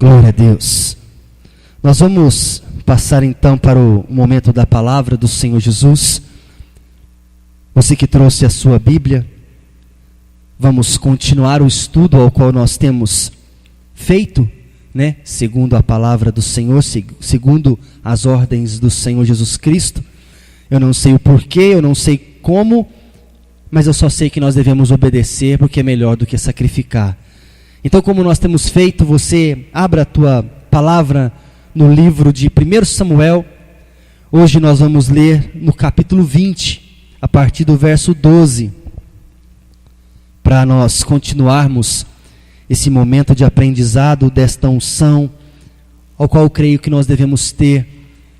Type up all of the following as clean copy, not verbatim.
Glória a Deus. Nós vamos passar então para o momento da palavra do Senhor Jesus. Você que trouxe a sua Bíblia, vamos continuar o estudo ao qual nós temos feito, segundo a palavra do Senhor, segundo as ordens do Senhor Jesus Cristo. Eu não sei o porquê, eu não sei como, mas eu só sei que nós devemos obedecer, porque é melhor do que sacrificar. Então, como nós temos feito, você abra a tua palavra no livro de 1 Samuel. Hoje nós vamos ler no capítulo 20, a partir do verso 12, para nós continuarmos esse momento de aprendizado desta unção, ao qual eu creio que nós devemos ter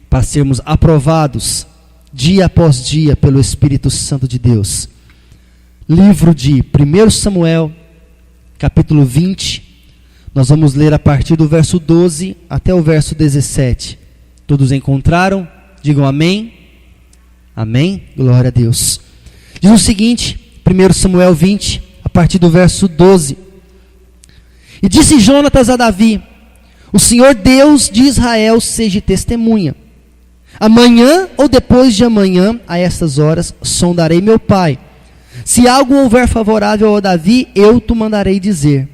para sermos aprovados dia após dia pelo Espírito Santo de Deus. Livro de 1 Samuel, capítulo 20, nós vamos ler a partir do verso 12 até o verso 17. Todos encontraram? Digam amém. Amém. Glória a Deus. Diz o seguinte, 1 Samuel 20, a partir do verso 12. E disse Jonatas a Davi: o Senhor Deus de Israel seja testemunha. Amanhã ou depois de amanhã, a estas horas, sondarei meu pai. Se algo houver favorável a Davi, eu te mandarei dizer.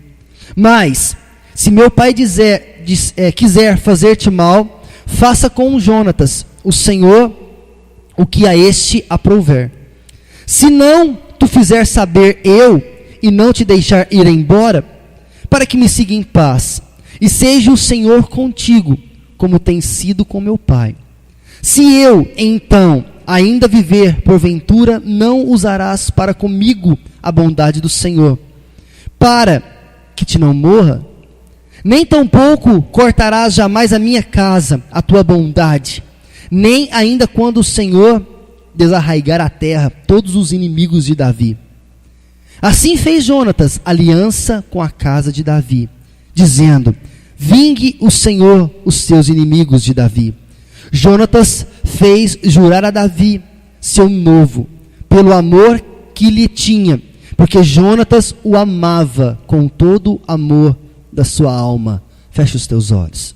Mas, se meu pai quiser fazer-te mal, faça com Jonatas, o Senhor, o que a este aprouver. Se não tu fizer saber eu, e não te deixar ir embora, para que me siga em paz, e seja o Senhor contigo, como tem sido com meu pai. Se eu, então, ainda viver, porventura, não usarás para comigo a bondade do Senhor, para que te não morra, nem tampouco cortarás jamais a minha casa, a tua bondade, nem ainda quando o Senhor desarraigar a terra, todos os inimigos de Davi. Assim fez Jonatas aliança com a casa de Davi, dizendo: vingue o Senhor os seus inimigos de Davi. Jonatas fez jurar a Davi, seu novo, pelo amor que lhe tinha, porque Jonatas o amava com todo o amor da sua alma. Fecha os teus olhos.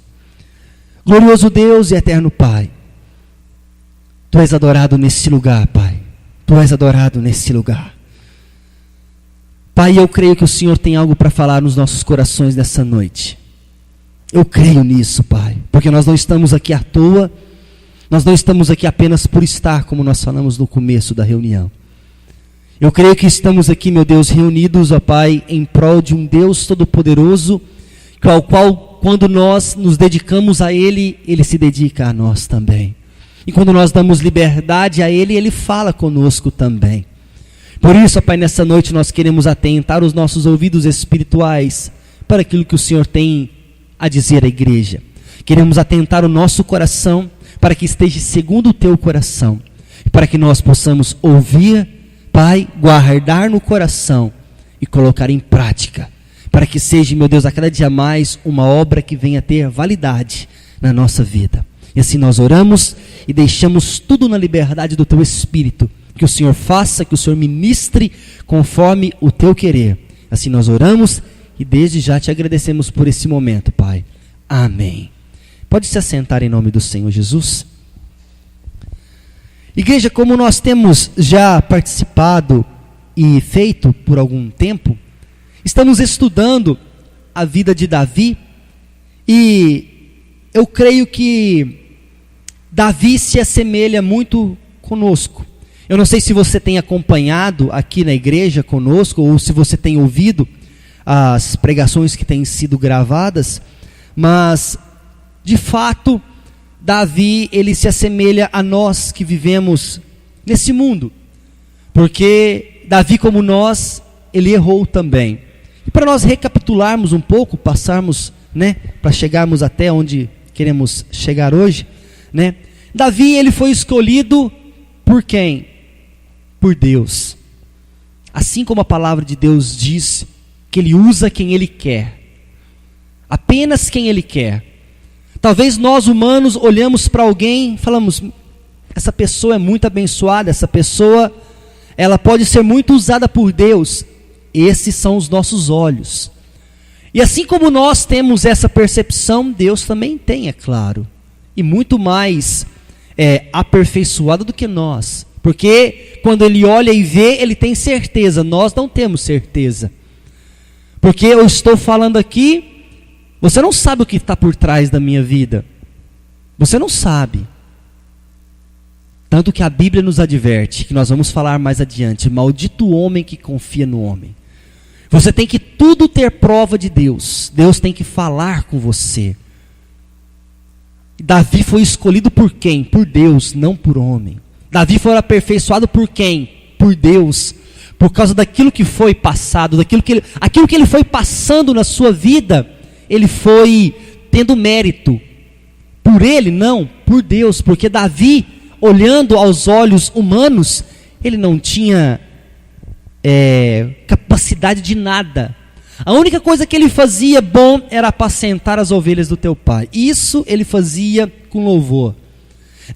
Glorioso Deus e eterno Pai, Tu és adorado nesse lugar, Pai. Tu és adorado nesse lugar. Pai, eu creio que o Senhor tem algo para falar nos nossos corações nessa noite. Eu creio nisso, Pai, porque nós não estamos aqui à toa, nós não estamos aqui apenas por estar, como nós falamos no começo da reunião. Eu creio que estamos aqui, meu Deus, reunidos, ó Pai, em prol de um Deus todo-poderoso, ao qual, quando nós nos dedicamos a Ele, Ele se dedica a nós também. E quando nós damos liberdade a Ele, Ele fala conosco também. Por isso, ó Pai, nessa noite nós queremos atentar os nossos ouvidos espirituais para aquilo que o Senhor tem a dizer à igreja. Queremos atentar o nosso coração para que esteja segundo o Teu coração, e para que nós possamos ouvir, Pai, guardar no coração e colocar em prática, para que seja, meu Deus, a cada dia mais uma obra que venha ter validade na nossa vida. E assim nós oramos e deixamos tudo na liberdade do Teu Espírito, que o Senhor faça, que o Senhor ministre conforme o Teu querer. Assim nós oramos e desde já Te agradecemos por esse momento, Pai. Amém. Pode se assentar em nome do Senhor Jesus. Igreja, como nós temos já participado e feito por algum tempo, estamos estudando a vida de Davi, e eu creio que Davi se assemelha muito conosco. Eu não sei se você tem acompanhado aqui na igreja conosco, ou se você tem ouvido as pregações que têm sido gravadas, mas de fato Davi, ele se assemelha a nós que vivemos nesse mundo, porque Davi, como nós, ele errou também. E para nós recapitularmos um pouco, passarmos, para chegarmos até onde queremos chegar hoje, Davi, ele foi escolhido por quem? Por Deus. Assim como a palavra de Deus diz que Ele usa quem Ele quer, apenas quem Ele quer. Talvez nós humanos olhamos para alguém e falamos: essa pessoa é muito abençoada, essa pessoa, ela pode ser muito usada por Deus. Esses são os nossos olhos. E assim como nós temos essa percepção, Deus também tem, é claro. E muito mais aperfeiçoado do que nós. Porque quando Ele olha e vê, Ele tem certeza. Nós não temos certeza. Porque eu estou falando aqui, você não sabe o que está por trás da minha vida. Você não sabe. Tanto que a Bíblia nos adverte, que nós vamos falar mais adiante, maldito o homem que confia no homem. Você tem que tudo ter prova de Deus. Deus tem que falar com você. Davi foi escolhido por quem? Por Deus, não por homem. Davi foi aperfeiçoado por quem? Por Deus. Por causa daquilo que foi passado, aquilo que ele foi passando na sua vida, ele foi tendo mérito. Por ele? Não, por Deus. Porque Davi, olhando aos olhos humanos, ele não tinha capacidade de nada. A única coisa que ele fazia bom era apacentar as ovelhas do teu pai. Isso ele fazia com louvor.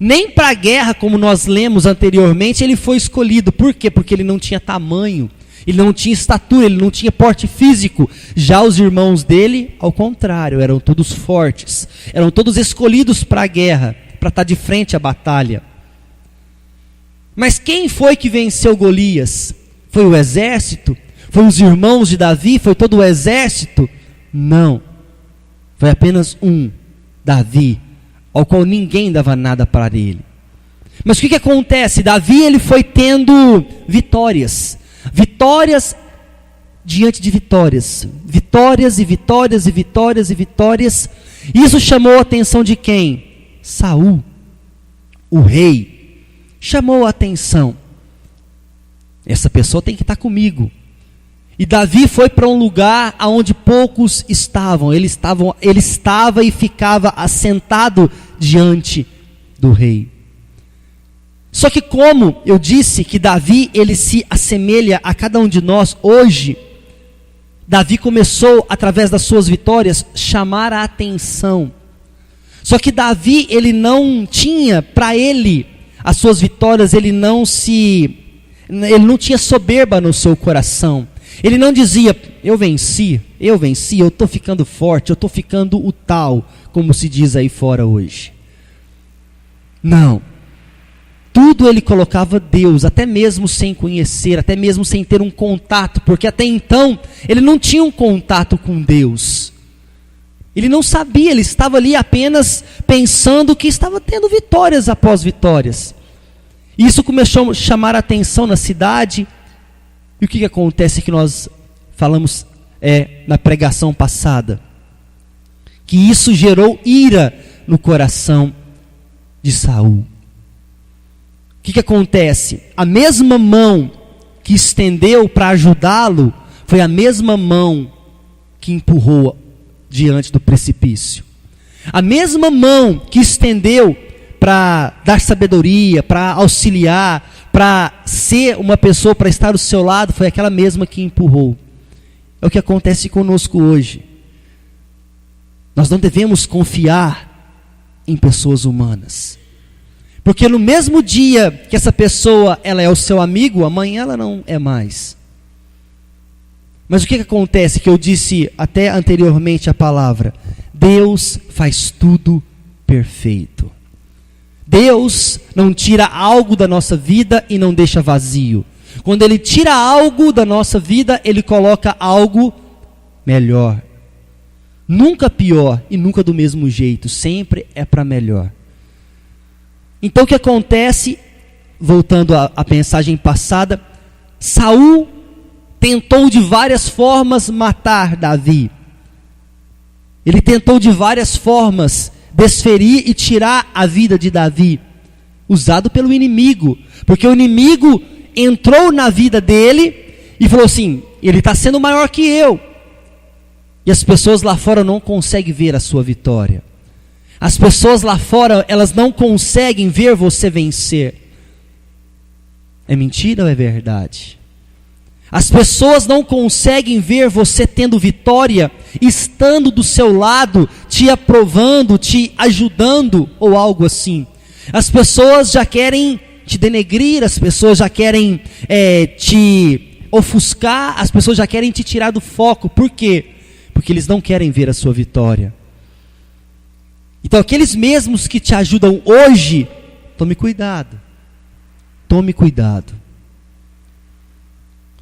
Nem para a guerra, como nós lemos anteriormente, ele foi escolhido. Por quê? Porque ele não tinha tamanho, ele não tinha estatura, ele não tinha porte físico. Já os irmãos dele, ao contrário, eram todos fortes, eram todos escolhidos para a guerra, para estar de frente à batalha. Mas quem foi que venceu Golias? Foi o exército? Foi os irmãos de Davi? Foi todo o exército? Não. Foi apenas um, Davi, ao qual ninguém dava nada para ele. Mas o que acontece? Davi, ele foi tendo vitórias. Vitórias diante de vitórias. Vitórias e vitórias e vitórias e vitórias. Isso chamou a atenção de quem? Saul, o rei. Chamou a atenção. Essa pessoa tem que estar comigo. E Davi foi para um lugar onde poucos estavam. Ele estava e ficava assentado diante do rei. Só que como eu disse que Davi, ele se assemelha a cada um de nós hoje, Davi começou, através das suas vitórias, chamar a atenção. Só que Davi, ele não tinha para ele, as suas vitórias, ele não tinha soberba no seu coração. Ele não dizia, eu venci, eu estou ficando forte, eu estou ficando o tal, como se diz aí fora hoje. Não. Tudo ele colocava Deus, até mesmo sem conhecer, até mesmo sem ter um contato, porque até então ele não tinha um contato com Deus. Ele não sabia, ele estava ali apenas pensando que estava tendo vitórias após vitórias. Isso começou a chamar a atenção na cidade. E o que acontece que nós falamos na pregação passada? Que isso gerou ira no coração de Saul. O que acontece? A mesma mão que estendeu para ajudá-lo foi a mesma mão que empurrou diante do precipício. A mesma mão que estendeu para dar sabedoria, para auxiliar, para ser uma pessoa, para estar do seu lado, foi aquela mesma que empurrou. É o que acontece conosco hoje. Nós não devemos confiar em pessoas humanas. Porque no mesmo dia que essa pessoa ela é o seu amigo, amanhã ela não é mais. Mas o que acontece? Que eu disse até anteriormente a palavra. Deus faz tudo perfeito. Deus não tira algo da nossa vida e não deixa vazio. Quando Ele tira algo da nossa vida, Ele coloca algo melhor. Nunca pior e nunca do mesmo jeito. Sempre é para melhor. Então o que acontece, voltando à mensagem passada, Saul tentou de várias formas matar Davi. Ele tentou de várias formas desferir e tirar a vida de Davi, usado pelo inimigo, porque o inimigo entrou na vida dele e falou assim, ele está sendo maior que eu, e as pessoas lá fora não conseguem ver a sua vitória, as pessoas lá fora, elas não conseguem ver você vencer. É mentira ou é verdade? As pessoas não conseguem ver você tendo vitória, estando do seu lado, te aprovando, te ajudando, ou algo assim. As pessoas já querem te denegrir, as pessoas já querem te ofuscar, as pessoas já querem te tirar do foco. Por quê? Porque porque eles não querem ver a sua vitória. Então, aqueles mesmos que te ajudam hoje, tome cuidado. Tome cuidado.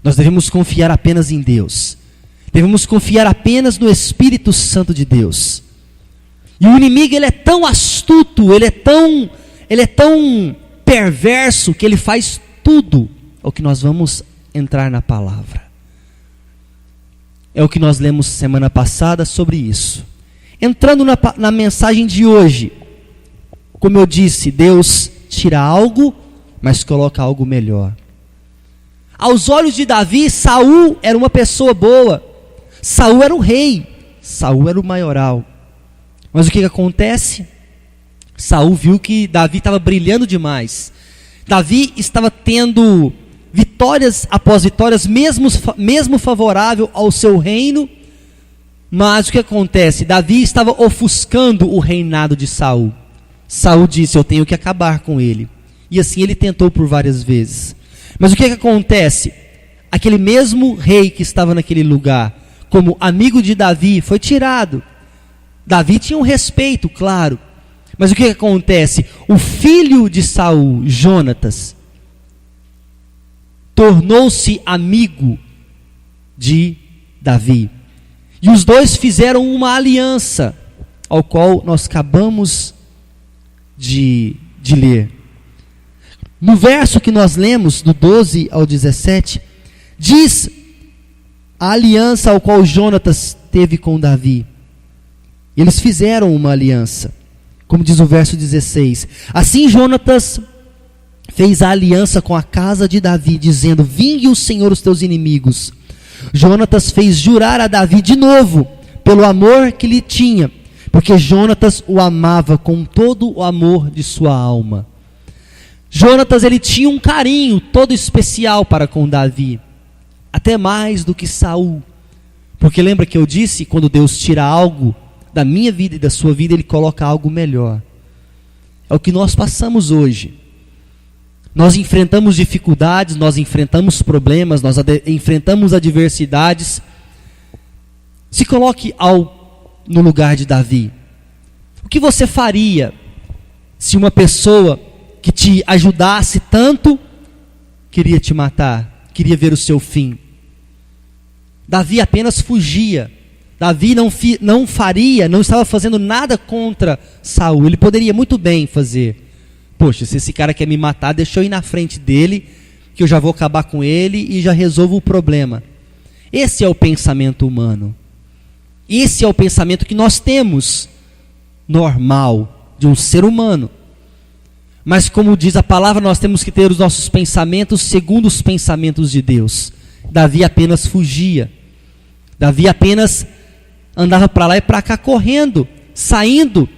Nós devemos confiar apenas em Deus. Devemos confiar apenas no Espírito Santo de Deus. E o inimigo, ele é tão astuto, ele é tão perverso, que ele faz tudo o que nós vamos entrar na palavra. É o que nós lemos semana passada sobre isso. Entrando na mensagem de hoje, como eu disse, Deus tira algo, mas coloca algo melhor. Aos olhos de Davi, Saul era uma pessoa boa. Saul era o rei. Saul era o maioral. Mas o que acontece? Saul viu que Davi estava brilhando demais. Davi estava tendo vitórias após vitórias, mesmo favorável ao seu reino. Mas o que acontece? Davi estava ofuscando o reinado de Saul. Saul disse: eu tenho que acabar com ele. E assim ele tentou por várias vezes. Mas o que acontece? Aquele mesmo rei que estava naquele lugar, como amigo de Davi, foi tirado. Davi tinha um respeito, claro. Mas o que acontece? O filho de Saul, Jonatas, tornou-se amigo de Davi. E os dois fizeram uma aliança, ao qual nós acabamos de ler. No verso que nós lemos, do 12 ao 17, diz a aliança ao qual Jonatas teve com Davi. Eles fizeram uma aliança, como diz o verso 16. Assim Jonatas fez a aliança com a casa de Davi, dizendo: vingue o Senhor os teus inimigos. Jonatas fez jurar a Davi de novo, pelo amor que lhe tinha, porque Jonatas o amava com todo o amor de sua alma. Jonatas, ele tinha um carinho todo especial para com Davi, até mais do que Saul, porque lembra que eu disse, quando Deus tira algo da minha vida e da sua vida, ele coloca algo melhor. É o que nós passamos hoje. Nós enfrentamos dificuldades, nós enfrentamos problemas, nós enfrentamos adversidades. Se coloque no lugar de Davi. O que você faria se uma pessoa que te ajudasse tanto queria te matar, queria ver o seu fim? Davi apenas fugia. Davi não estava fazendo nada contra Saul. Ele poderia muito bem fazer. Poxa, se esse cara quer me matar, deixa eu ir na frente dele, que eu já vou acabar com ele e já resolvo o problema. Esse é o pensamento humano. Esse é o pensamento que nós temos, normal, de um ser humano. Mas como diz a palavra, nós temos que ter os nossos pensamentos segundo os pensamentos de Deus. Davi apenas fugia. Davi apenas andava para lá e para cá correndo, saindo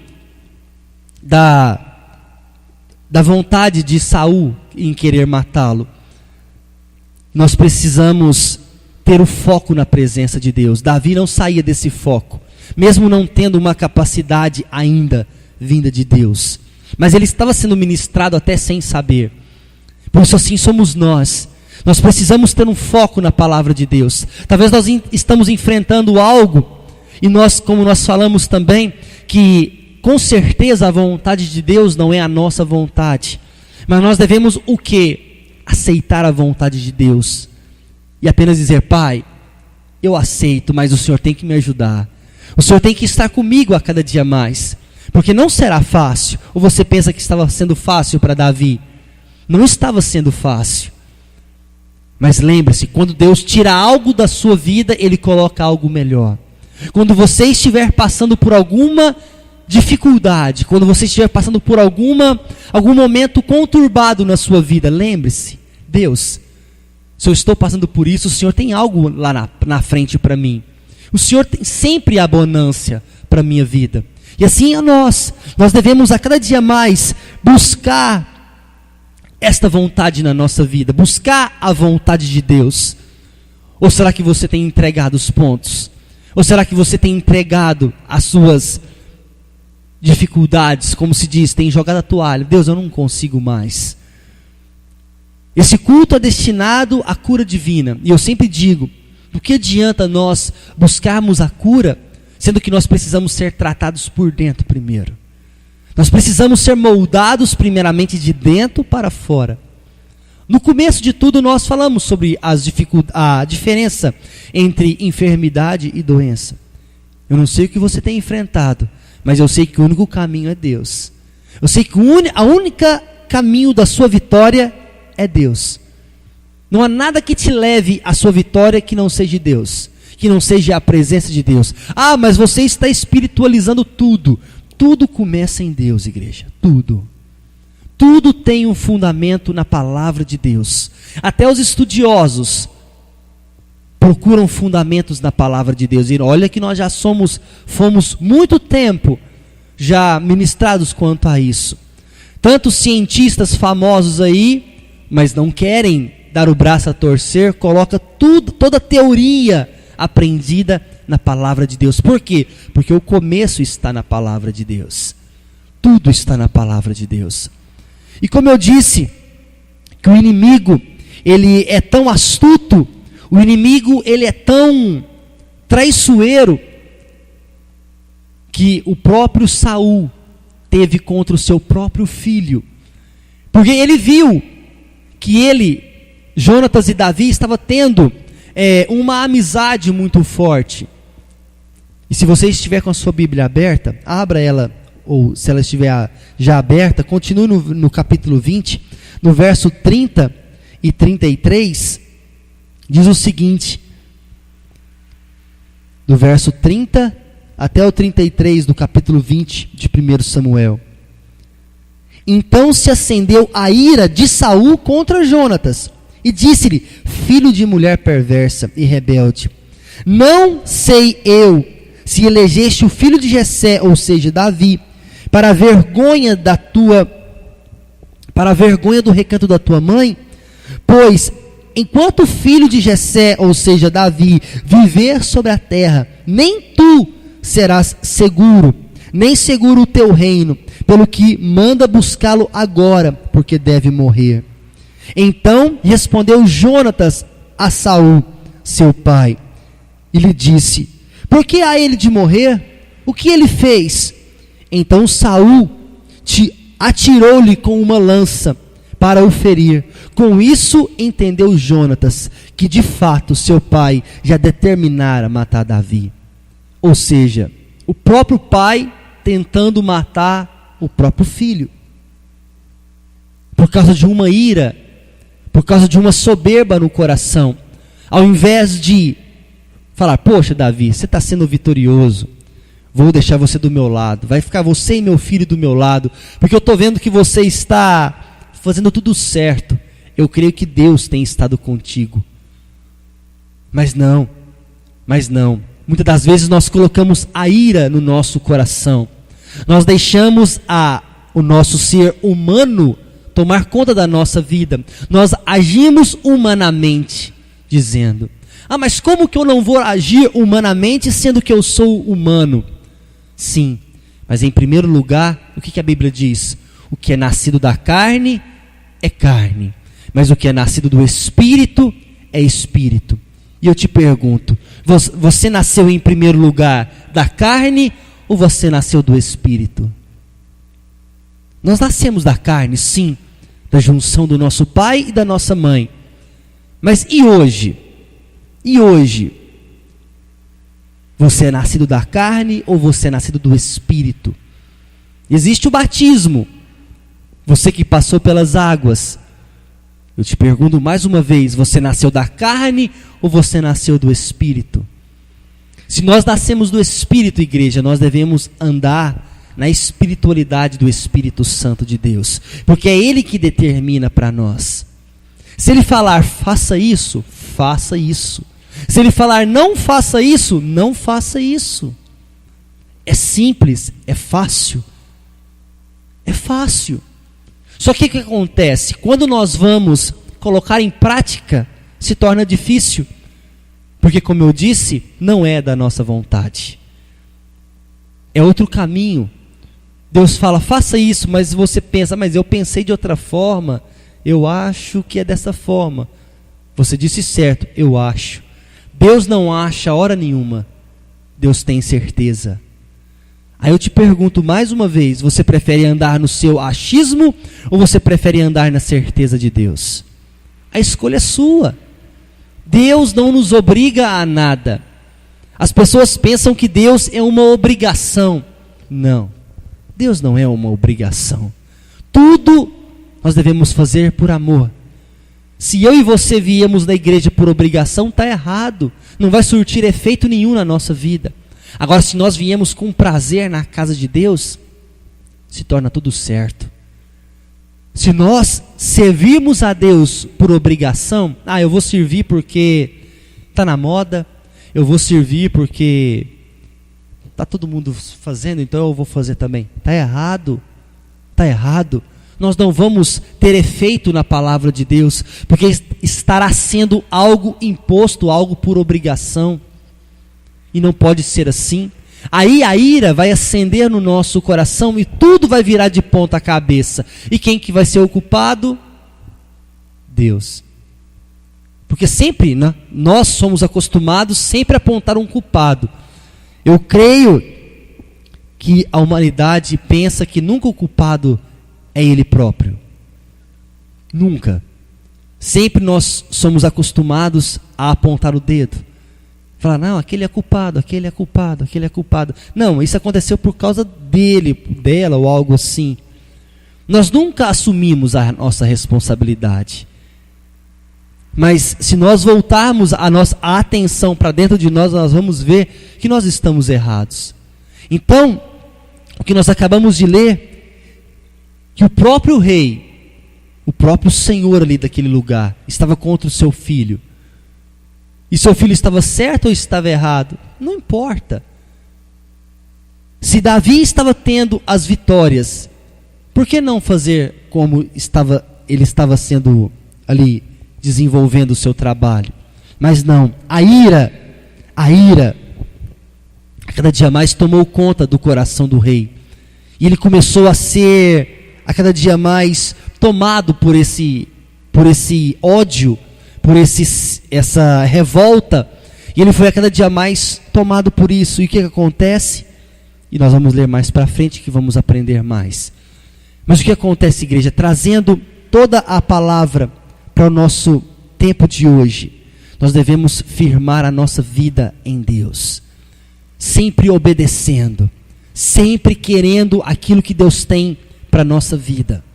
da vontade de Saul em querer matá-lo. Nós precisamos ter o foco na presença de Deus. Davi não saía desse foco, mesmo não tendo uma capacidade ainda vinda de Deus. Mas ele estava sendo ministrado até sem saber. Por isso assim somos nós. Nós precisamos ter um foco na palavra de Deus. Talvez nós estamos enfrentando algo, e nós, como nós falamos também, que com certeza a vontade de Deus não é a nossa vontade. Mas nós devemos o quê? Aceitar a vontade de Deus. E apenas dizer: Pai, eu aceito, mas o Senhor tem que me ajudar. O Senhor tem que estar comigo a cada dia mais. Porque não será fácil. Ou você pensa que estava sendo fácil para Davi? Não estava sendo fácil. Mas lembre-se, quando Deus tira algo da sua vida, Ele coloca algo melhor. Quando você estiver passando por alguma dificuldade, quando você estiver passando por algum momento conturbado na sua vida, lembre-se: Deus, se eu estou passando por isso, o Senhor tem algo lá na frente para mim. O Senhor tem sempre a bonança para a minha vida. E assim é nós devemos a cada dia mais buscar esta vontade na nossa vida, buscar a vontade de Deus. Ou será que você tem entregado os pontos? Ou será que você tem entregado as suas dificuldades, como se diz, tem jogado a toalha? Deus, eu não consigo mais. Esse culto é destinado à cura divina. E eu sempre digo, Do que adianta nós buscarmos a cura, sendo que nós precisamos ser tratados por dentro primeiro? Nós precisamos ser moldados primeiramente de dentro para fora. No começo de tudo nós falamos sobre a diferença entre enfermidade e doença. Eu não sei o que você tem enfrentado, mas eu sei que o único caminho é Deus. Eu sei que a única caminho da sua vitória é Deus. Não há nada que te leve à sua vitória que não seja Deus, que não seja a presença de Deus. Ah, mas você está espiritualizando tudo. Tudo começa em Deus, igreja. Tudo. Tudo tem um fundamento na palavra de Deus. Até os estudiosos procuram fundamentos na palavra de Deus. E olha que nós já fomos muito tempo já ministrados quanto a isso. Tantos cientistas famosos aí, mas não querem dar o braço a torcer, coloca toda a teoria aprendida na palavra de Deus. Por quê? Porque o começo está na palavra de Deus. Tudo está na palavra de Deus. E como eu disse, que o inimigo, ele é tão astuto, o inimigo, ele é tão traiçoeiro, que o próprio Saul teve contra o seu próprio filho. Porque ele viu que Jonatas e Davi, estavam tendo uma amizade muito forte. E se você estiver com a sua Bíblia aberta, abra ela, ou se ela estiver já aberta, continue no capítulo 20, no verso 30 e 33, diz o seguinte, do verso 30 até o 33 do capítulo 20 de 1 Samuel. Então se acendeu a ira de Saul contra Jonatas, e disse-lhe: filho de mulher perversa e rebelde, não sei eu se elegeste o filho de Jessé, ou seja, Davi, para a vergonha do recanto da tua mãe? Pois, enquanto o filho de Jessé, ou seja, Davi, viver sobre a terra, nem tu serás seguro, nem seguro o teu reino, pelo que manda buscá-lo agora, porque deve morrer. Então respondeu Jonatas a Saul, seu pai, e lhe disse: por que há ele de morrer? O que ele fez? Então Saul atirou-lhe com uma lança para o ferir. Com isso entendeu Jonatas que de fato seu pai já determinara matar Davi. Ou seja, o próprio pai tentando matar o próprio filho. Por causa de uma ira, por causa de uma soberba no coração. Ao invés de falar: poxa, Davi, você está sendo vitorioso, vou deixar você do meu lado, vai ficar você e meu filho do meu lado, porque eu estou vendo que você está fazendo tudo certo, eu creio que Deus tem estado contigo. Mas não, muitas das vezes nós colocamos a ira no nosso coração, nós deixamos o nosso ser humano tomar conta da nossa vida, nós agimos humanamente, dizendo: ah, mas como que eu não vou agir humanamente, sendo que eu sou humano? Sim, mas em primeiro lugar, o que a Bíblia diz? O que é nascido da carne é carne, mas o que é nascido do Espírito é Espírito. E eu te pergunto, você nasceu em primeiro lugar da carne ou você nasceu do Espírito? Nós nascemos da carne, sim, da junção do nosso pai e da nossa mãe. Mas e hoje? E hoje? Você é nascido da carne ou você é nascido do Espírito? Existe o batismo. Você que passou pelas águas, eu te pergunto mais uma vez: você nasceu da carne ou você nasceu do Espírito? Se nós nascemos do Espírito, igreja, nós devemos andar na espiritualidade do Espírito Santo de Deus, porque é Ele que determina para nós. Se Ele falar faça isso, faça isso. Se Ele falar não faça isso, não faça isso. É simples, é fácil. É fácil. Só que o que acontece? Quando nós vamos colocar em prática, se torna difícil. Porque, como eu disse, não é da nossa vontade. É outro caminho. Deus fala, faça isso, mas você pensa: mas eu pensei de outra forma, eu acho que é dessa forma. Você disse certo, eu acho. Deus não acha hora nenhuma, Deus tem certeza. Aí eu te pergunto mais uma vez, você prefere andar no seu achismo ou você prefere andar na certeza de Deus? A escolha é sua. Deus não nos obriga a nada. As pessoas pensam que Deus é uma obrigação. Não, Deus não é uma obrigação. Tudo nós devemos fazer por amor. Se eu e você viemos na igreja por obrigação, está errado. Não vai surtir efeito nenhum na nossa vida. Agora, se nós viemos com prazer na casa de Deus, se torna tudo certo. Se nós servirmos a Deus por obrigação, eu vou servir porque está na moda, eu vou servir porque está todo mundo fazendo, então eu vou fazer também. Está errado, está errado. Nós não vamos ter efeito na palavra de Deus, porque estará sendo algo imposto, algo por obrigação. E não pode ser assim. Aí a ira vai acender no nosso coração e tudo vai virar de ponta cabeça. E quem que vai ser o culpado? Deus. Porque sempre, né, nós somos acostumados sempre a apontar um culpado. Eu creio que a humanidade pensa que nunca o culpado é ele próprio. Nunca. Sempre nós somos acostumados a apontar o dedo. Falar, não, aquele é culpado, aquele é culpado, aquele é culpado. Não, isso aconteceu por causa dele, dela ou algo assim. Nós nunca assumimos a nossa responsabilidade. Mas se nós voltarmos a nossa atenção para dentro de nós, nós vamos ver que nós estamos errados. Então, o que nós acabamos de ler, que o próprio rei, o próprio senhor ali daquele lugar, estava contra o seu filho. E seu filho estava certo ou estava errado? Não importa. Se Davi estava tendo as vitórias, por que não fazer como ele estava sendo ali, desenvolvendo o seu trabalho? Mas não, a ira, cada dia mais tomou conta do coração do rei. E ele começou a ser, a cada dia mais, tomado por esse ódio, por essa revolta, e ele foi a cada dia mais tomado por isso. E o que acontece? E nós vamos ler mais para frente que vamos aprender mais. Mas o que acontece, igreja? Trazendo toda a palavra para o nosso tempo de hoje, nós devemos firmar a nossa vida em Deus, sempre obedecendo, sempre querendo aquilo que Deus tem para a nossa vida.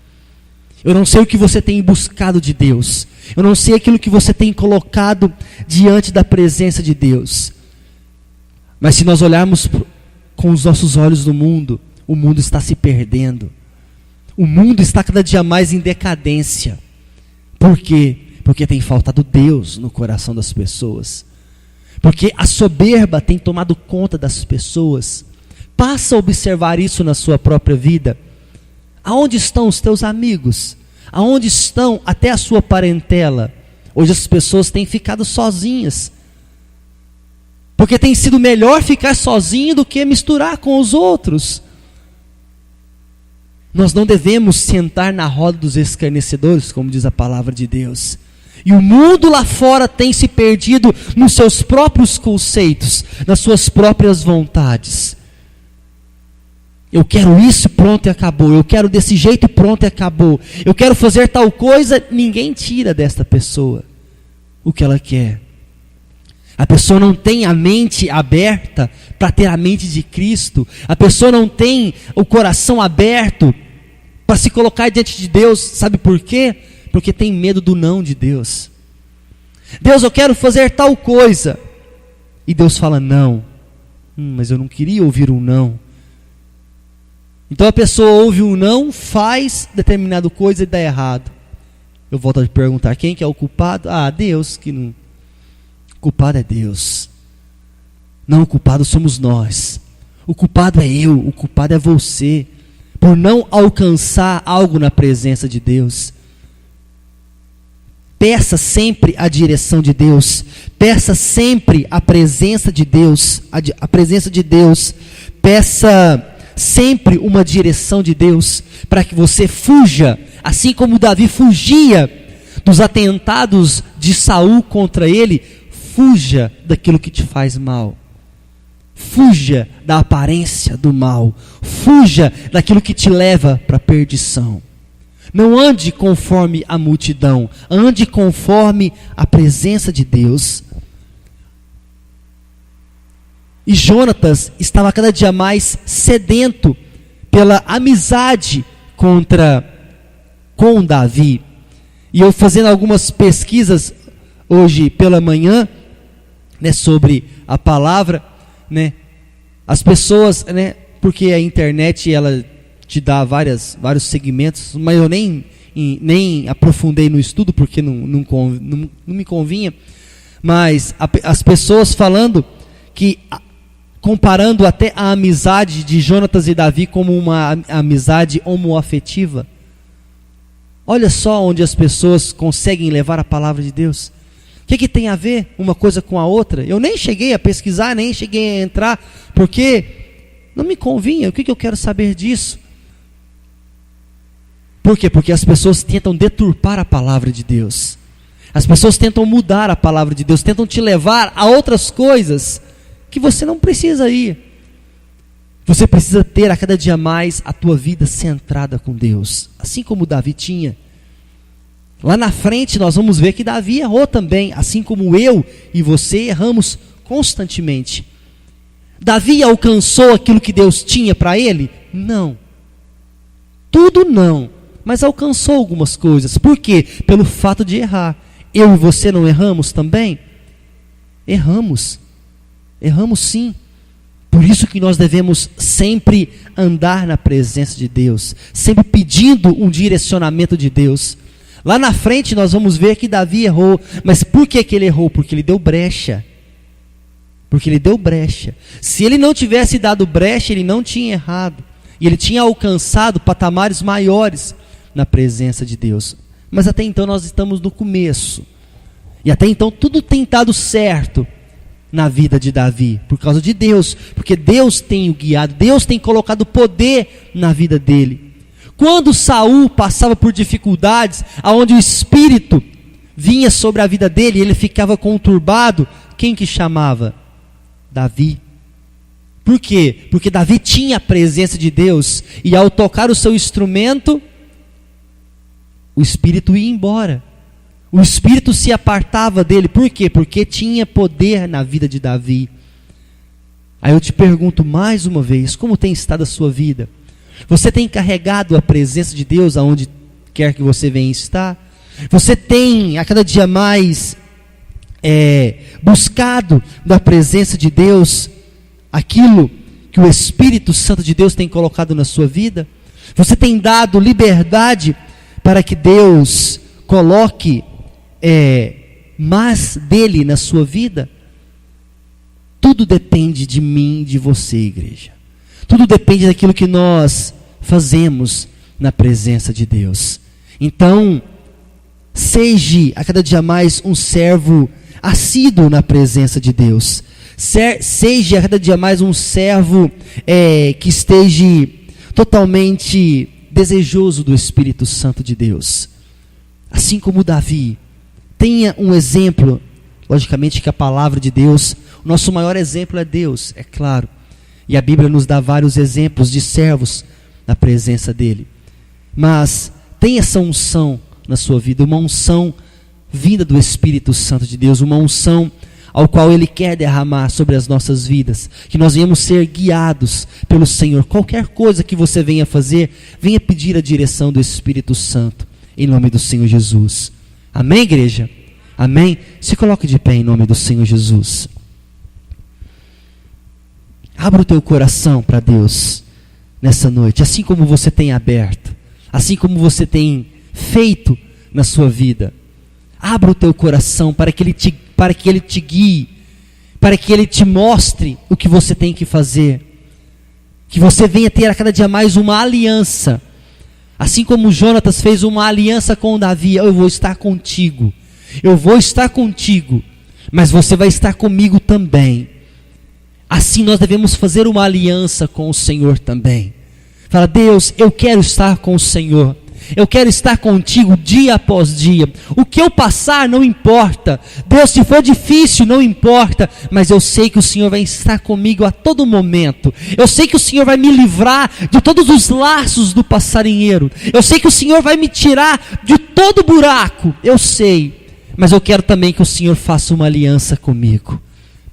Eu não sei o que você tem buscado de Deus. Eu não sei aquilo que você tem colocado diante da presença de Deus. Mas se nós olharmos com os nossos olhos no mundo, o mundo está se perdendo. O mundo está cada dia mais em decadência. Por quê? Porque tem faltado Deus no coração das pessoas. Porque a soberba tem tomado conta das pessoas. Passa a observar isso na sua própria vida. Aonde estão os teus amigos? Aonde estão até a sua parentela? Hoje as pessoas têm ficado sozinhas. Porque tem sido melhor ficar sozinho do que misturar com os outros. Nós não devemos sentar na roda dos escarnecedores, como diz a palavra de Deus. E o mundo lá fora tem se perdido nos seus próprios conceitos, nas suas próprias vontades. Eu quero isso, pronto e acabou. Eu quero desse jeito, pronto e acabou. Eu quero fazer tal coisa, ninguém tira desta pessoa o que ela quer. A pessoa não tem a mente aberta para ter a mente de Cristo. A pessoa não tem o coração aberto para se colocar diante de Deus. Sabe por quê? Porque tem medo do não de Deus. Deus, eu quero fazer tal coisa. E Deus fala não. Mas eu não queria ouvir um não. Então a pessoa ouve um não, faz determinada coisa e dá errado. Eu volto a te perguntar, quem que é o culpado? Deus que não. O culpado é Deus. Não, o culpado somos nós. O culpado é eu, o culpado é você, por não alcançar algo na presença de Deus. Peça sempre a direção de Deus. Peça sempre a presença de Deus. A presença de Deus. Peça sempre uma direção de Deus, para que você fuja, assim como Davi fugia dos atentados de Saul contra ele. fuja daquilo que te faz mal. Fuja da aparência do mal. Fuja daquilo que te leva para a perdição. Não ande conforme a multidão. Ande conforme a presença de Deus. E Jonatas estava cada dia mais sedento pela amizade com Davi. E eu fazendo algumas pesquisas hoje pela manhã, né, sobre a palavra, né, as pessoas, né, porque a internet ela te dá vários segmentos, mas eu nem aprofundei no estudo porque não me convinha, mas as pessoas falando que, comparando até a amizade de Jonatas e Davi como uma amizade homoafetiva. Olha só onde as pessoas conseguem levar a palavra de Deus. O que tem a ver uma coisa com a outra? Eu nem cheguei a pesquisar, nem cheguei a entrar, porque não me convinha. O que eu quero saber disso? Por quê? Porque as pessoas tentam deturpar a palavra de Deus. As pessoas tentam mudar a palavra de Deus, tentam te levar a outras coisas que você não precisa ir. Você precisa ter a cada dia mais a tua vida centrada com Deus, assim como Davi tinha. Lá na frente nós vamos ver que Davi errou também, assim como eu e você erramos constantemente. Davi alcançou aquilo que Deus tinha para ele? Não. Tudo não, mas alcançou algumas coisas. Por quê? Pelo fato de errar. Eu e você não erramos também? Erramos. Erramos sim. Por isso que nós devemos sempre andar na presença de Deus, sempre pedindo um direcionamento de Deus. Lá na frente nós vamos ver que Davi errou. Mas por que ele errou? Porque ele deu brecha. Porque ele deu brecha. Se ele não tivesse dado brecha, ele não tinha errado. E ele tinha alcançado patamares maiores na presença de Deus. Mas até então nós estamos no começo. E até então tudo tem dado certo na vida de Davi, por causa de Deus, porque Deus tem o guiado, Deus tem colocado poder na vida dele. Quando Saul passava por dificuldades, aonde o Espírito vinha sobre a vida dele, ele ficava conturbado, quem que chamava? Davi. Por quê? Porque Davi tinha a presença de Deus, e ao tocar o seu instrumento, o Espírito ia embora. O Espírito se apartava dele. Por quê? Porque tinha poder na vida de Davi. Aí eu te pergunto mais uma vez, como tem estado a sua vida? Você tem carregado a presença de Deus aonde quer que você venha estar? Você tem a cada dia mais buscado da presença de Deus aquilo que o Espírito Santo de Deus tem colocado na sua vida? Você tem dado liberdade para que Deus coloque mais dele na sua vida? Tudo depende de mim, de você, igreja. Tudo depende daquilo que nós fazemos na presença de Deus. Então, seja a cada dia mais um servo assíduo na presença de Deus. Seja a cada dia mais um servo que esteja totalmente desejoso do Espírito Santo de Deus. Assim como Davi. Tenha um exemplo, logicamente que a palavra de Deus, o nosso maior exemplo é Deus, é claro. E a Bíblia nos dá vários exemplos de servos na presença dele. Mas tenha essa unção na sua vida, uma unção vinda do Espírito Santo de Deus, uma unção ao qual Ele quer derramar sobre as nossas vidas, que nós venhamos ser guiados pelo Senhor. Qualquer coisa que você venha fazer, venha pedir a direção do Espírito Santo, em nome do Senhor Jesus. Amém, igreja? Amém? Se coloque de pé em nome do Senhor Jesus. Abra o teu coração para Deus nessa noite, assim como você tem aberto, assim como você tem feito na sua vida. Abra o teu coração para que Ele te guie, para que Ele te mostre o que você tem que fazer. Que você venha ter a cada dia mais uma aliança. Assim como Jonatas fez uma aliança com Davi, eu vou estar contigo. Eu vou estar contigo, mas você vai estar comigo também. Assim nós devemos fazer uma aliança com o Senhor também. Fala, Deus, eu quero estar com o Senhor. Eu quero estar contigo dia após dia. O que eu passar não importa. Deus, se for difícil, não importa. Mas eu sei que o Senhor vai estar comigo a todo momento. Eu sei que o Senhor vai me livrar de todos os laços do passarinheiro. Eu sei que o Senhor vai me tirar de todo buraco. Eu sei. Mas eu quero também que o Senhor faça uma aliança comigo.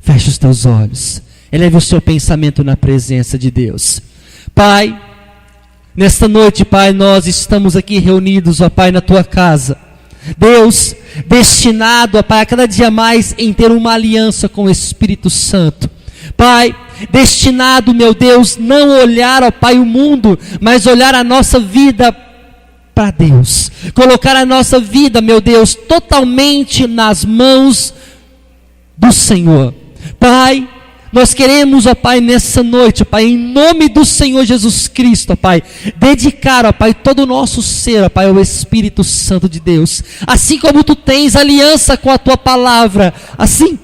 Feche os teus olhos. Eleve o seu pensamento na presença de Deus. Pai, nesta noite, Pai, nós estamos aqui reunidos, ó Pai, na Tua casa. Deus, destinado, ó Pai, a cada dia mais em ter uma aliança com o Espírito Santo. Pai, destinado, meu Deus, não olhar, ó Pai, o mundo, mas olhar a nossa vida para Deus. Colocar a nossa vida, meu Deus, totalmente nas mãos do Senhor. Pai, nós queremos, ó Pai, nessa noite, ó Pai, em nome do Senhor Jesus Cristo, ó Pai, dedicar, ó Pai, todo o nosso ser, ó Pai, ao Espírito Santo de Deus. Assim como Tu tens aliança com a Tua palavra, assim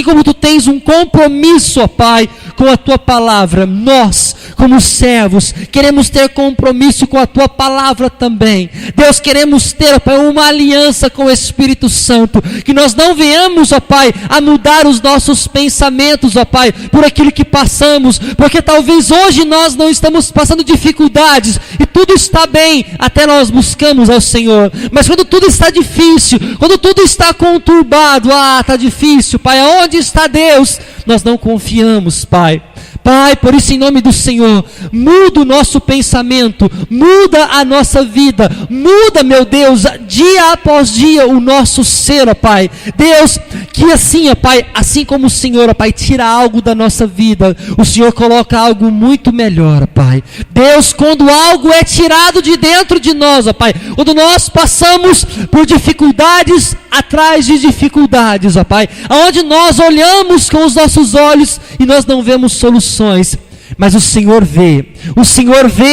como Tu tens um compromisso, ó Pai, com a Tua palavra, nós, como servos, queremos ter compromisso com a Tua palavra também. Deus, queremos ter, ó Pai, uma aliança com o Espírito Santo, que nós não venhamos, ó Pai, a mudar os nossos pensamentos, ó Pai, por aquilo que passamos, porque talvez hoje nós não estamos passando dificuldades, e tudo está bem, até nós buscamos ao Senhor, mas quando tudo está difícil, quando tudo está conturbado, está difícil, Pai, aonde está Deus? Nós não confiamos, Pai. Pai, por isso em nome do Senhor, muda o nosso pensamento, muda a nossa vida, muda, meu Deus, dia após dia o nosso ser, ó Pai. Deus, que assim, ó Pai, assim como o Senhor, ó Pai, tira algo da nossa vida, o Senhor coloca algo muito melhor, ó Pai. Deus, quando algo é tirado de dentro de nós, ó Pai, quando nós passamos por dificuldades atrás de dificuldades, ó Pai, aonde nós olhamos com os nossos olhos e nós não vemos soluções, mas o Senhor vê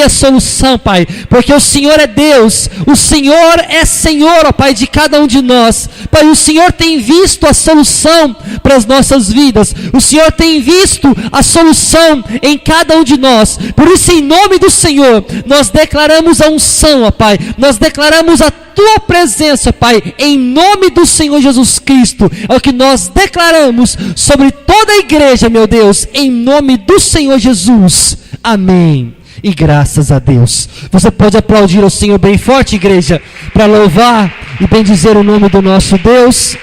a solução, Pai, porque o Senhor é Deus, o Senhor é Senhor, ó Pai, de cada um de nós, Pai, o Senhor tem visto a solução para as nossas vidas, o Senhor tem visto a solução em cada um de nós, por isso em nome do Senhor, nós declaramos a unção, ó Pai, nós declaramos a Tua presença, Pai, em nome do Senhor Jesus Cristo, é o que nós declaramos sobre toda a igreja, meu Deus, em nome do Senhor Jesus, amém, e graças a Deus. Você pode aplaudir ao Senhor bem forte, igreja, para louvar e bendizer o nome do nosso Deus.